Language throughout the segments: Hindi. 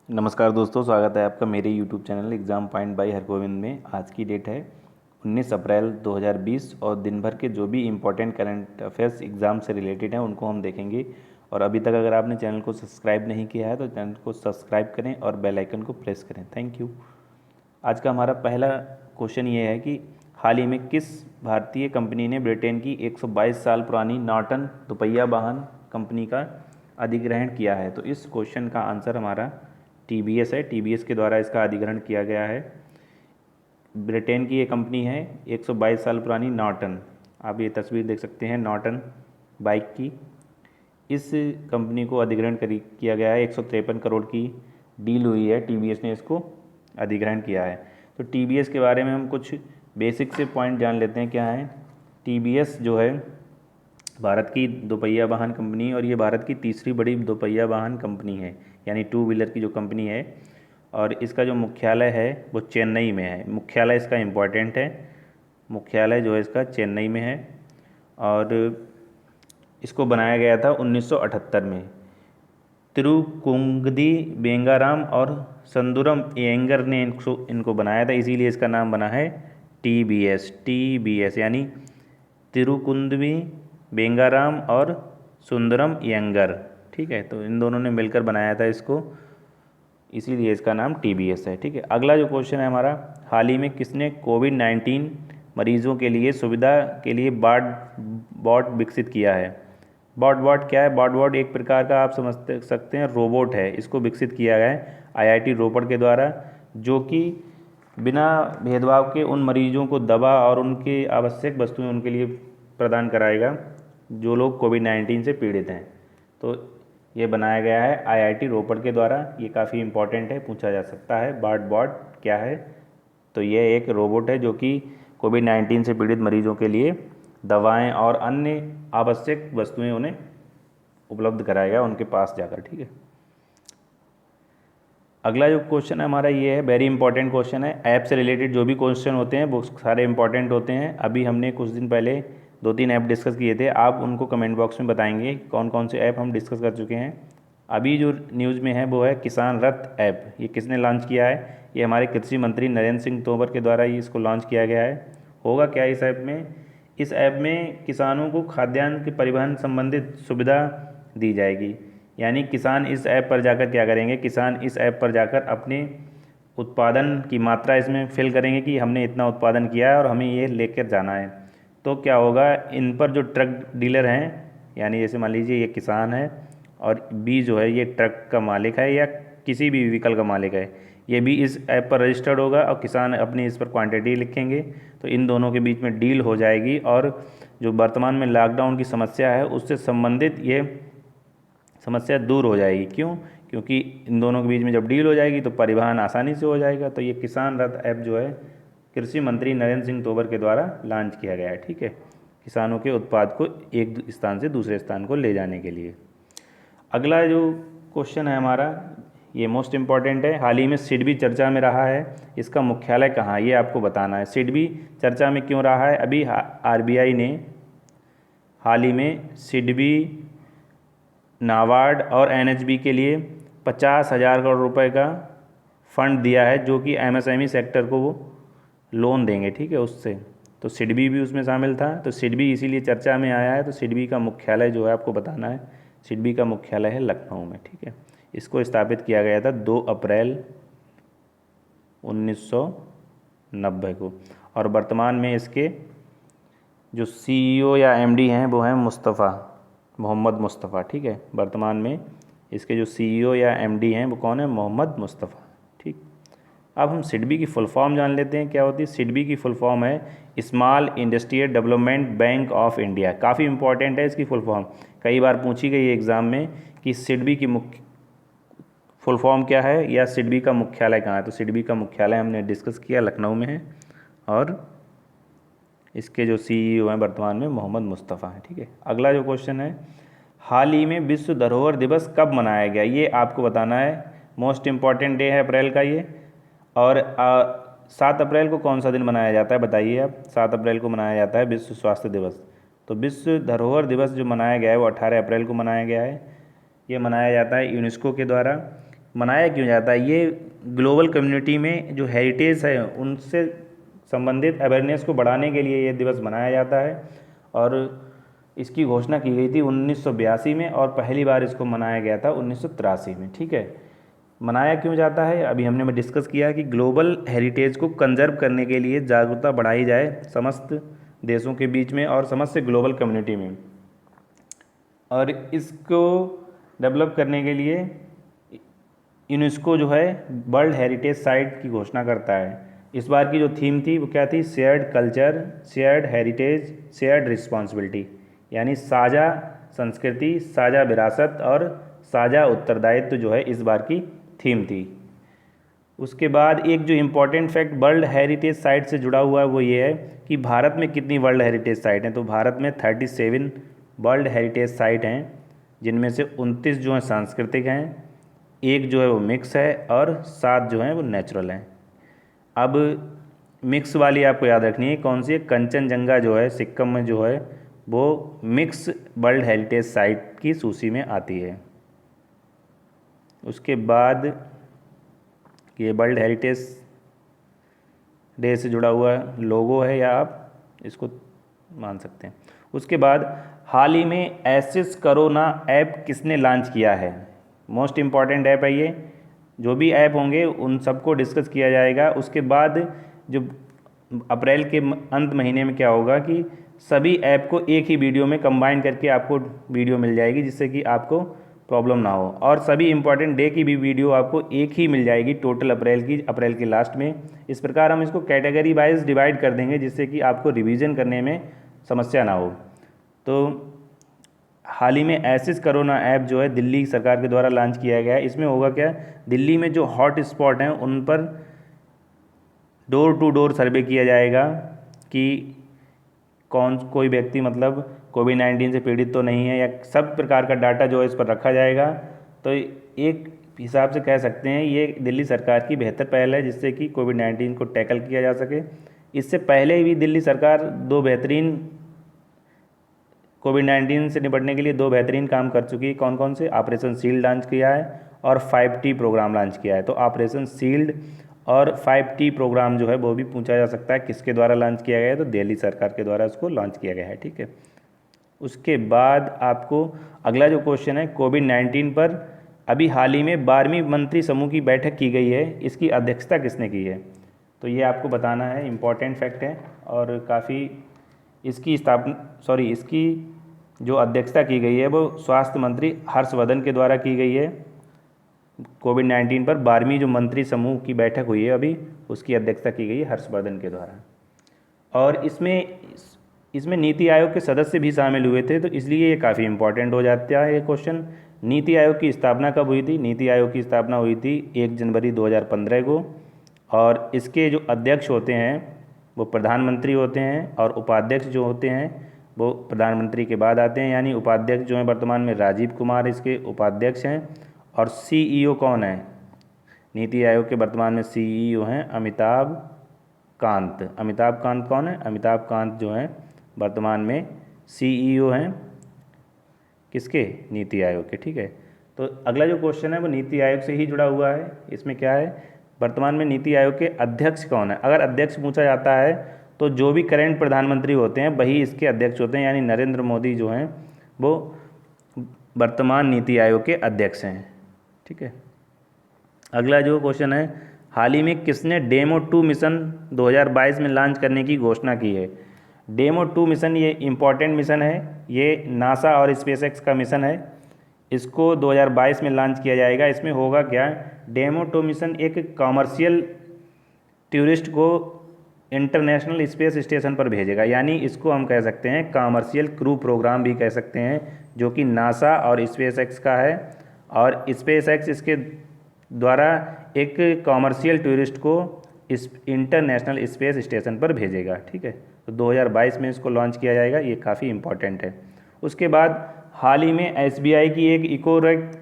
नमस्कार दोस्तों, स्वागत है आपका मेरे YouTube channel exam point by Hargovind में। आज की डेट है 19 अप्रैल 2020 और दिन भर के जो भी इम्पोर्टेंट करंट अफेयर्स एग्ज़ाम से रिलेटेड हैं उनको हम देखेंगे। और अभी तक अगर आपने चैनल को सब्सक्राइब नहीं किया है तो चैनल को सब्सक्राइब करें और बेल आइकन को प्रेस करें। Thank you. आज का हमारा पहला क्वेश्चन ये है कि हाल ही में किस भारतीय कंपनी ने ब्रिटेन की 122 साल पुरानी नॉर्टन दोपहिया वाहन कंपनी का अधिग्रहण किया है? तो इस क्वेश्चन का आंसर हमारा टीवीएस है। टीवीएस के द्वारा इसका अधिग्रहण किया गया है। ब्रिटेन की ये कंपनी है, 122 साल पुरानी नॉर्टन। आप ये तस्वीर देख सकते हैं नॉर्टन बाइक की। इस कंपनी को अधिग्रहण किया गया है। 153 करोड़ की डील हुई है, टीवीएस ने इसको अधिग्रहण किया है। तो टीवीएस के बारे में हम कुछ बेसिक से पॉइंट जान लेते हैं क्या है। टीवीएस जो है भारत की दोपहिया वाहन कंपनी, और ये भारत की तीसरी बड़ी दोपहिया वाहन कंपनी है, यानी टू व्हीलर की जो कंपनी है। और इसका जो मुख्यालय है वो चेन्नई में है। मुख्यालय इसका इम्पॉर्टेंट है, मुख्यालय जो है इसका चेन्नई में है। और इसको बनाया गया था 1978 में। तिरुकुंगदी बेंगाराम और संदुरम येंगर ने इनको बनाया था, इसीलिए इसका नाम बना है टीबीएस। टीबीएस यानी तिरुकुंदवी बेंगाराम और सुंदरम येंगर। ठीक है, तो इन दोनों ने मिलकर बनाया था इसको, इसीलिए इसका नाम टीबीएस है। ठीक है, अगला जो क्वेश्चन है हमारा, हाल ही में किसने कोविड-19 मरीजों के लिए सुविधा के लिए बॉट विकसित किया है? बॉट क्या है? बॉट एक प्रकार का आप समझ सकते हैं रोबोट है। इसको विकसित किया गया है आईआईटी रोपड़ के द्वारा, जो कि बिना भेदभाव के उन मरीजों को दवा और उनकी आवश्यक वस्तुएं उनके लिए प्रदान कराएगा जो लोग कोविड-19 से पीड़ित हैं। तो ये बनाया गया है आईआईटी रोपड़ के द्वारा। ये काफ़ी इम्पोर्टेंट है, पूछा जा सकता है। बॉट क्या है? तो ये एक रोबोट है जो कि कोविड-19 से पीड़ित मरीजों के लिए दवाएं और अन्य आवश्यक वस्तुएं उन्हें उपलब्ध कराएगा उनके पास जाकर। ठीक है, अगला जो क्वेश्चन है हमारा ये है, वेरी इंपॉर्टेंट क्वेश्चन है। ऐप से रिलेटेड जो भी क्वेश्चन होते हैं वो सारे इंपॉर्टेंट होते हैं। अभी हमने कुछ दिन पहले 2-3 ऐप डिस्कस किए थे, आप उनको कमेंट बॉक्स में बताएंगे कौन कौन से ऐप हम डिस्कस कर चुके हैं। अभी जो न्यूज़ में है वो है किसान रथ ऐप। ये किसने लॉन्च किया है? ये हमारे कृषि मंत्री नरेंद्र सिंह तोमर के द्वारा ही इसको लॉन्च किया गया है। होगा क्या इस ऐप में? इस ऐप में किसानों को खाद्यान्न के परिवहन संबंधित सुविधा दी जाएगी। यानी किसान इस ऐप पर जाकर क्या करेंगे, किसान इस ऐप पर जाकर अपने उत्पादन की मात्रा इसमें फिल करेंगे कि हमने इतना उत्पादन किया है और हमें ये लेकर जाना है। तो क्या होगा, इन पर जो ट्रक डीलर हैं, यानी जैसे मान लीजिए ये किसान है और बी जो है ये ट्रक का मालिक है या किसी भी व्हीकल का मालिक है, ये भी इस ऐप पर रजिस्टर्ड होगा और किसान अपनी इस पर क्वांटिटी लिखेंगे। तो इन दोनों के बीच में डील हो जाएगी और जो वर्तमान में लॉकडाउन की समस्या है उससे संबंधित ये समस्या दूर हो जाएगी। क्यों? क्योंकि इन दोनों के बीच में जब डील हो जाएगी तो परिवहन आसानी से हो जाएगा। तो ये किसान रथ ऐप जो है कृषि मंत्री नरेंद्र सिंह तोमर के द्वारा लॉन्च किया गया है। ठीक है, किसानों के उत्पाद को एक स्थान से दूसरे स्थान को ले जाने के लिए। अगला जो क्वेश्चन है हमारा, ये मोस्ट इम्पॉर्टेंट है। हाल ही में सिडबी चर्चा में रहा है, इसका मुख्यालय कहाँ है ये आपको बताना है। सिडबी चर्चा में क्यों रहा है? अभी आरबीआई ने हाल ही में सिडबी, नाबार्ड और एनएचबी के लिए 50,000 करोड़ रुपए का फंड दिया है, जो कि एमएसएमई सेक्टर को वो लोन देंगे। ठीक है, उससे तो सिडबी भी उसमें शामिल था। तो सिडबी इसीलिए चर्चा में आया है। तो सिडबी का मुख्यालय जो है आपको बताना है, सिडबी का मुख्यालय है लखनऊ में। ठीक है, इसको स्थापित किया गया था 2 अप्रैल 1990 को। और वर्तमान में इसके जो सीईओ या एमडी हैं वो हैं मोहम्मद मुस्तफ़ा। ठीक है, वर्तमान में इसके जो सीईओ या एमडी हैं वो कौन है? मोहम्मद मुस्तफ़ा। ठीक, अब हम सिडबी की फुल फॉर्म जान लेते हैं क्या होती है। सिडबी की फुल फॉर्म है small industrial development bank of India. काफ़ी इंपॉर्टेंट है इसकी फुल फॉर्म, कई बार पूछी गई है एग्ज़ाम में कि सिडबी की मुख्य फुल फॉर्म क्या है या सिडबी का मुख्यालय कहाँ है। तो सिडबी का मुख्यालय हमने डिस्कस किया लखनऊ में है और इसके जो सीईओ हैं वर्तमान में मोहम्मद मुस्तफ़ा हैं। ठीक है, अगला जो क्वेश्चन है, हाल ही में विश्व धरोहर दिवस कब मनाया गया? ये आपको बताना है। मोस्ट इम्पॉर्टेंट डे है अप्रैल का ये। और 7 अप्रैल को कौन सा दिन मनाया जाता है बताइए आप? 7 अप्रैल को मनाया जाता है विश्व स्वास्थ्य दिवस। तो विश्व धरोहर दिवस जो मनाया गया है वो 18 अप्रैल को मनाया गया है। ये मनाया जाता है यूनेस्को के द्वारा। मनाया क्यों जाता है? ये ग्लोबल कम्युनिटी में जो हेरिटेज है उनसे संबंधित अवेयरनेस को बढ़ाने के लिए ये दिवस मनाया जाता है। और इसकी घोषणा की गई थी 1982 में और पहली बार इसको मनाया गया था 1983 में। ठीक है, मनाया क्यों जाता है अभी हमने डिस्कस किया कि ग्लोबल हेरिटेज को कंजर्व करने के लिए जागरूकता बढ़ाई जाए समस्त देशों के बीच में और समस्त ग्लोबल कम्युनिटी में। और इसको डेवलप करने के लिए यूनेस्को जो है वर्ल्ड हेरिटेज साइट की घोषणा करता है। इस बार की जो थीम थी वो क्या थी? Shared culture, shared heritage, shared responsibility, यानी साझा संस्कृति, साझा विरासत और साझा उत्तरदायित्व जो है इस बार की थीम थी। उसके बाद एक जो important fact world heritage site से जुड़ा हुआ है वो ये है कि भारत में कितनी वर्ल्ड हेरिटेज साइट हैं। तो भारत में 37 वर्ल्ड हेरिटेज साइट हैं, जिनमें से 29 जो हैं सांस्कृतिक हैं, एक जो है वो मिक्स है और 7 जो हैं वो नेचुरल हैं। अब मिक्स वाली आपको याद रखनी है कौन सी है? कंचनजंगा जो है सिक्किम में जो है वो मिक्स वर्ल्ड हेरिटेज साइट की सूची में आती है। उसके बाद ये वर्ल्ड हेरिटेज डे से जुड़ा हुआ लोगो है या आप इसको मान सकते हैं। उसके बाद हाल ही में एसिस कोरोना ऐप किसने लॉन्च किया है? मोस्ट इम्पॉर्टेंट ऐप है ये। जो भी ऐप होंगे उन सबको डिस्कस किया जाएगा। उसके बाद जो अप्रैल के अंत महीने में क्या होगा कि सभी ऐप को एक ही वीडियो में कंबाइन करके आपको वीडियो मिल जाएगी, जिससे कि आपको प्रॉब्लम ना हो। और सभी इम्पॉर्टेंट डे की भी वीडियो आपको एक ही मिल जाएगी टोटल अप्रैल के लास्ट में। इस प्रकार हम इसको कैटेगरी वाइज डिवाइड कर देंगे, जिससे कि आपको रिवीजन करने में समस्या ना हो। तो हाल ही में एसिस कोरोना ऐप जो है दिल्ली सरकार के द्वारा लॉन्च किया गया है। इसमें होगा क्या? दिल्ली में जो हॉट स्पॉट हैं उन पर डोर टू डोर सर्वे किया जाएगा कि कोई व्यक्ति मतलब कोविड-19 से पीड़ित तो नहीं है, या सब प्रकार का डाटा जो है इस पर रखा जाएगा। तो एक हिसाब से कह सकते हैं ये दिल्ली सरकार की बेहतर पहल है, जिससे कि कोविड-19 को टैकल किया जा सके। इससे पहले भी दिल्ली सरकार कोविड-19 से निपटने के लिए 2 बेहतरीन काम कर चुकी है। कौन कौन से? ऑपरेशन शील्ड लॉन्च किया है और 5T प्रोग्राम लॉन्च किया है। तो ऑपरेशन शील्ड और 5T प्रोग्राम जो है वो भी पूछा जा सकता है किसके द्वारा लॉन्च किया गया है? तो दिल्ली सरकार के द्वारा उसको लॉन्च किया गया है। ठीक है, उसके बाद आपको अगला जो क्वेश्चन है कोविड-19 पर अभी हाल ही में 12वीं मंत्री समूह की बैठक की गई है, इसकी अध्यक्षता किसने की है? तो ये आपको बताना है, इम्पॉर्टेंट फैक्ट है। और काफ़ी इसकी जो अध्यक्षता की गई है वो स्वास्थ्य मंत्री हर्षवर्धन के द्वारा की गई है। कोविड-19 पर 12वीं जो मंत्री समूह की बैठक हुई है अभी, उसकी अध्यक्षता की गई है हर्षवर्धन के द्वारा। और इसमें नीति आयोग के सदस्य भी शामिल हुए थे, तो इसलिए ये काफ़ी इम्पोर्टेंट हो जाता है ये क्वेश्चन। नीति आयोग की स्थापना कब हुई थी? नीति आयोग की स्थापना हुई थी 1 जनवरी 2015 को। और इसके जो अध्यक्ष होते हैं वो प्रधानमंत्री होते हैं, और उपाध्यक्ष जो होते हैं वो प्रधानमंत्री के बाद आते हैं। यानी उपाध्यक्ष जो हैं वर्तमान में राजीव कुमार इसके उपाध्यक्ष हैं। और CEO कौन है? नीति आयोग के वर्तमान में CEO हैं अमिताभ कांत। अमिताभ कांत कौन है? अमिताभ कांत जो हैं वर्तमान में CEO हैं किसके? नीति आयोग के। ठीक है, तो अगला जो क्वेश्चन है वो नीति आयोग से ही जुड़ा हुआ है। इसमें क्या है? वर्तमान में नीति आयोग के अध्यक्ष कौन है? अगर अध्यक्ष पूछा जाता है तो जो भी करंट प्रधानमंत्री होते हैं वही इसके अध्यक्ष होते हैं, यानी नरेंद्र मोदी जो हैं वो वर्तमान नीति आयोग के अध्यक्ष हैं। ठीक है, अगला जो क्वेश्चन है, हाल ही में किसने डेमो 2 मिशन 2022 में लॉन्च करने की घोषणा की है? डेमो 2 मिशन ये इम्पॉर्टेंट मिशन है, ये नासा और स्पेसएक्स का मिशन है। इसको 2022 में लॉन्च किया जाएगा। इसमें होगा क्या? डेमो 2 मिशन एक कॉमर्शियल टूरिस्ट को इंटरनेशनल स्पेस स्टेशन पर भेजेगा, यानी इसको हम कह सकते हैं कॉमर्शियल क्रू प्रोग्राम भी कह सकते हैं, जो कि नासा और स्पेसएक्स का है। और स्पेसएक्स इसके द्वारा एक कॉमर्शियल टूरिस्ट को इस इंटरनेशनल स्पेस स्टेशन पर भेजेगा। ठीक है, तो 2022 में इसको लॉन्च किया जाएगा, ये काफ़ी इम्पॉर्टेंट है। उसके बाद हाल ही में SBI की एक इकोरेक्ट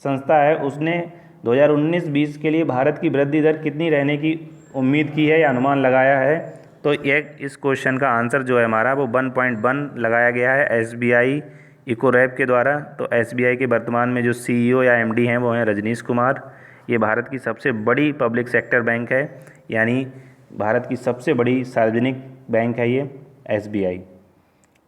संस्था है, उसने 2019-20 के लिए भारत की वृद्धि दर कितनी रहने की उम्मीद की है या अनुमान लगाया है? तो इस क्वेश्चन का आंसर जो है हमारा वो 1.1 लगाया गया है SBI इकोरैप के द्वारा। तो एसबीआई के वर्तमान में जो सीईओ या एमडी हैं वो हैं रजनीश कुमार। ये भारत की सबसे बड़ी पब्लिक सेक्टर बैंक है, यानी भारत की सबसे बड़ी सार्वजनिक बैंक है ये एसबीआई।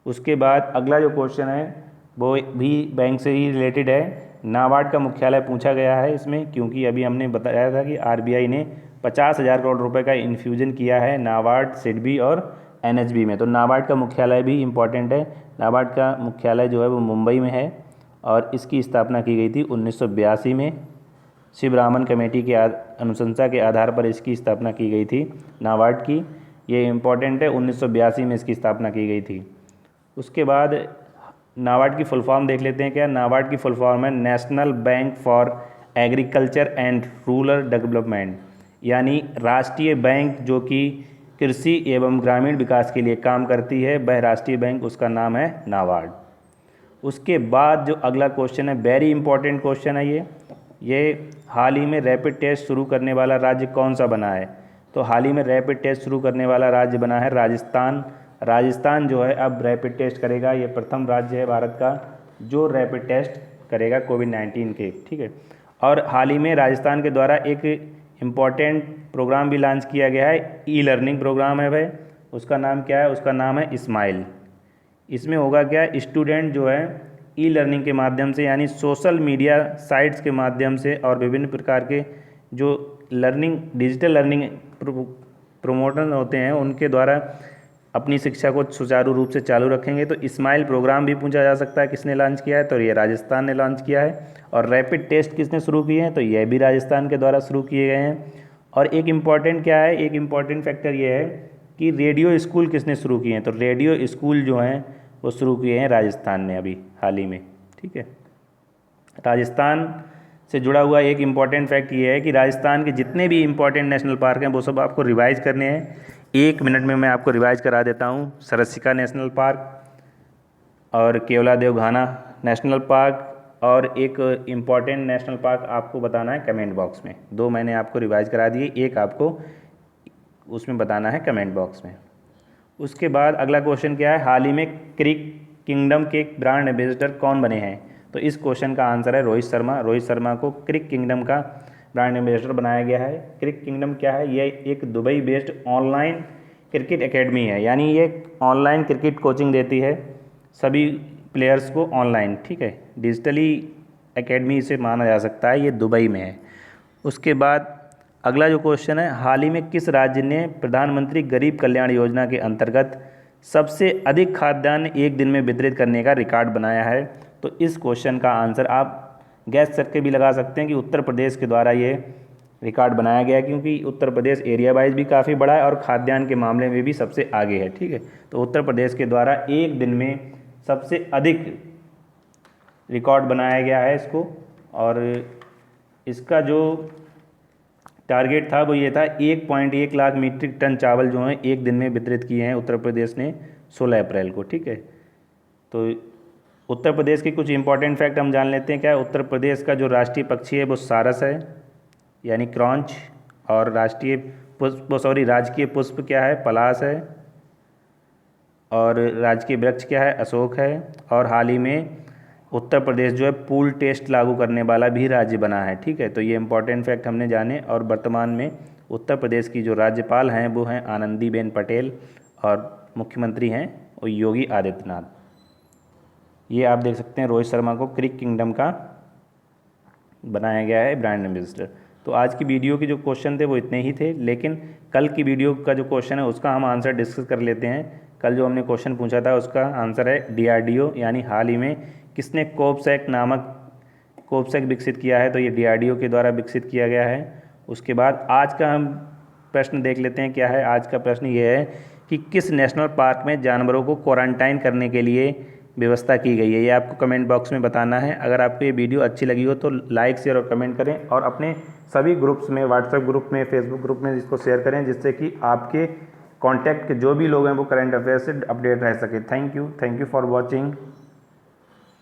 उसके बाद अगला जो क्वेश्चन है वो भी बैंक से ही रिलेटेड है। नाबार्ड का मुख्यालय पूछा गया है इसमें, क्योंकि अभी हमने बताया था कि आरबीआई ने 50,000 करोड़ रुपए का इन्फ्यूजन किया है नाबार्ड, सिडबी और एनएचबी में। तो नाबार्ड का मुख्यालय भी इम्पॉर्टेंट है। नाबार्ड का मुख्यालय जो है वो मुंबई में है और इसकी स्थापना की गई थी 1982 में। शिवरामन कमेटी के अनुशंसा के आधार पर इसकी स्थापना की गई थी नाबार्ड की। ये इम्पॉर्टेंट है, 1982 में इसकी स्थापना की गई थी। उसके बाद नाबार्ड की फुल फॉर्म देख लेते हैं क्या। नाबार्ड की फुल फॉर्म है national bank for agriculture and rural development, यानी राष्ट्रीय बैंक जो कि कृषि एवं ग्रामीण विकास के लिए काम करती है, वह राष्ट्रीय बैंक, उसका नाम है नाबार्ड। उसके बाद जो अगला क्वेश्चन है, वेरी इंपॉर्टेंट क्वेश्चन है ये हाल ही में रैपिड टेस्ट शुरू करने वाला राज्य कौन सा बना है। तो हाल ही में रैपिड टेस्ट शुरू करने वाला राज्य बना है राजस्थान। राजस्थान जो है अब रैपिड टेस्ट करेगा। ये प्रथम राज्य है भारत का जो रैपिड टेस्ट करेगा कोविड-19 के, ठीक है। और हाल ही में राजस्थान के द्वारा एक इम्पॉर्टेंट प्रोग्राम भी लॉन्च किया गया है, ई लर्निंग प्रोग्राम है भाई। उसका नाम क्या है? उसका नाम है स्माइल। इसमें होगा क्या, स्टूडेंट जो है ई लर्निंग के माध्यम से, यानी सोशल मीडिया साइट्स के माध्यम से और विभिन्न प्रकार के जो लर्निंग, डिजिटल लर्निंग प्रमोटर होते हैं, उनके द्वारा अपनी शिक्षा को सुचारू रूप से चालू रखेंगे। तो स्माइल प्रोग्राम भी पूछा जा सकता है किसने लॉन्च किया है, तो ये राजस्थान ने लॉन्च किया है। और रैपिड टेस्ट किसने शुरू किए हैं, तो यह भी राजस्थान के द्वारा शुरू किए गए हैं। और एक इम्पॉर्टेंट क्या है, एक इम्पॉर्टेंट फैक्टर ये है कि रेडियो स्कूल किसने शुरू किए हैं, तो रेडियो स्कूल जो हैं वो शुरू किए हैं राजस्थान ने अभी हाल ही में, ठीक है। राजस्थान से जुड़ा हुआ एक इम्पॉर्टेंट फैक्ट ये है कि राजस्थान के जितने भी इम्पॉर्टेंट नेशनल पार्क हैं वो सब आपको रिवाइज़ करने हैं। 1 मिनट में मैं आपको रिवाइज़ करा देता हूँ। सरसिका नेशनल पार्क और केवलादेव घाना नेशनल पार्क, और एक इम्पॉर्टेंट नेशनल पार्क आपको बताना है कमेंट बॉक्स में। 2 मैंने आपको रिवाइज़ करा दिए, एक आपको उसमें बताना है कमेंट बॉक्स में। उसके बाद अगला क्वेश्चन क्या है, हाल ही में क्रिक किंगडम के ब्रांड एम्बेसडर कौन बने हैं। तो इस क्वेश्चन का आंसर है रोहित शर्मा। रोहित शर्मा को क्रिक किंगडम का ब्रांड एम्बेसडर बनाया गया है। क्रिक किंगडम क्या है, ये एक Dubai based online cricket academy है, यानी ये ऑनलाइन क्रिकेट कोचिंग देती है सभी प्लेयर्स को ऑनलाइन, ठीक है। डिजिटली एकेडमी इसे माना जा सकता है, ये दुबई में है। उसके बाद अगला जो क्वेश्चन है, हाल ही में किस राज्य ने प्रधानमंत्री गरीब कल्याण योजना के अंतर्गत सबसे अधिक खाद्यान्न एक दिन में वितरित करने का रिकॉर्ड बनाया है। तो इस क्वेश्चन का आंसर आप गैस करके भी लगा सकते हैं कि उत्तर प्रदेश के द्वारा ये रिकॉर्ड बनाया गया, क्योंकि उत्तर प्रदेश एरिया वाइज भी काफ़ी बड़ा है और खाद्यान्न के मामले में भी सबसे आगे है, ठीक है। तो उत्तर प्रदेश के द्वारा एक दिन में सबसे अधिक रिकॉर्ड बनाया गया है इसको, और इसका जो टारगेट था वो ये था 1.1 लाख मीट्रिक टन चावल जो हैं एक दिन में वितरित किए हैं उत्तर प्रदेश ने 16 अप्रैल को, ठीक है। तो उत्तर प्रदेश के कुछ इंपॉर्टेंट फैक्ट हम जान लेते हैं। क्या है, उत्तर प्रदेश का जो राष्ट्रीय पक्षी है वो सारस है, यानी क्रॉन्च, और राष्ट्रीय पुष्प राजकीय पुष्प क्या है, पलाश है, और राजकीय वृक्ष क्या है, अशोक है। और हाल ही में उत्तर प्रदेश जो है पूल टेस्ट लागू करने वाला भी राज्य बना है, ठीक है। तो ये इंपॉर्टेंट फैक्ट हमने जाने। और वर्तमान में उत्तर प्रदेश की जो राज्यपाल हैं वो हैं आनंदीबेन पटेल, और मुख्यमंत्री हैं वो योगी आदित्यनाथ। ये आप देख सकते हैं रोहित शर्मा को क्रिक किंगडम का बनाया गया है ब्रांड एम्बेसडर। तो आज की वीडियो के जो क्वेश्चन थे वो इतने ही थे, लेकिन कल की वीडियो का जो क्वेश्चन है उसका हम आंसर डिस्कस कर लेते हैं। कल जो हमने क्वेश्चन पूछा था उसका आंसर है डीआरडीओ, यानी हाल ही में किसने कोवसैक नामक कोवसैक विकसित किया है, तो ये डीआरडीओ के द्वारा विकसित किया गया है। उसके बाद आज का हम प्रश्न देख लेते हैं। क्या है आज का प्रश्न, ये है कि किस नेशनल पार्क में जानवरों को क्वारंटाइन करने के लिए व्यवस्था की गई है। ये आपको कमेंट बॉक्स में बताना है। अगर आपको ये वीडियो अच्छी लगी हो तो लाइक, शेयर और कमेंट करें, और अपने सभी ग्रुप्स में, व्हाट्सएप ग्रुप में, फेसबुक ग्रुप में इसको शेयर करें, जिससे कि आपके कॉन्टैक्ट के जो भी लोग हैं वो करंट अफेयर से अपडेट रह सके। Thank you for watching.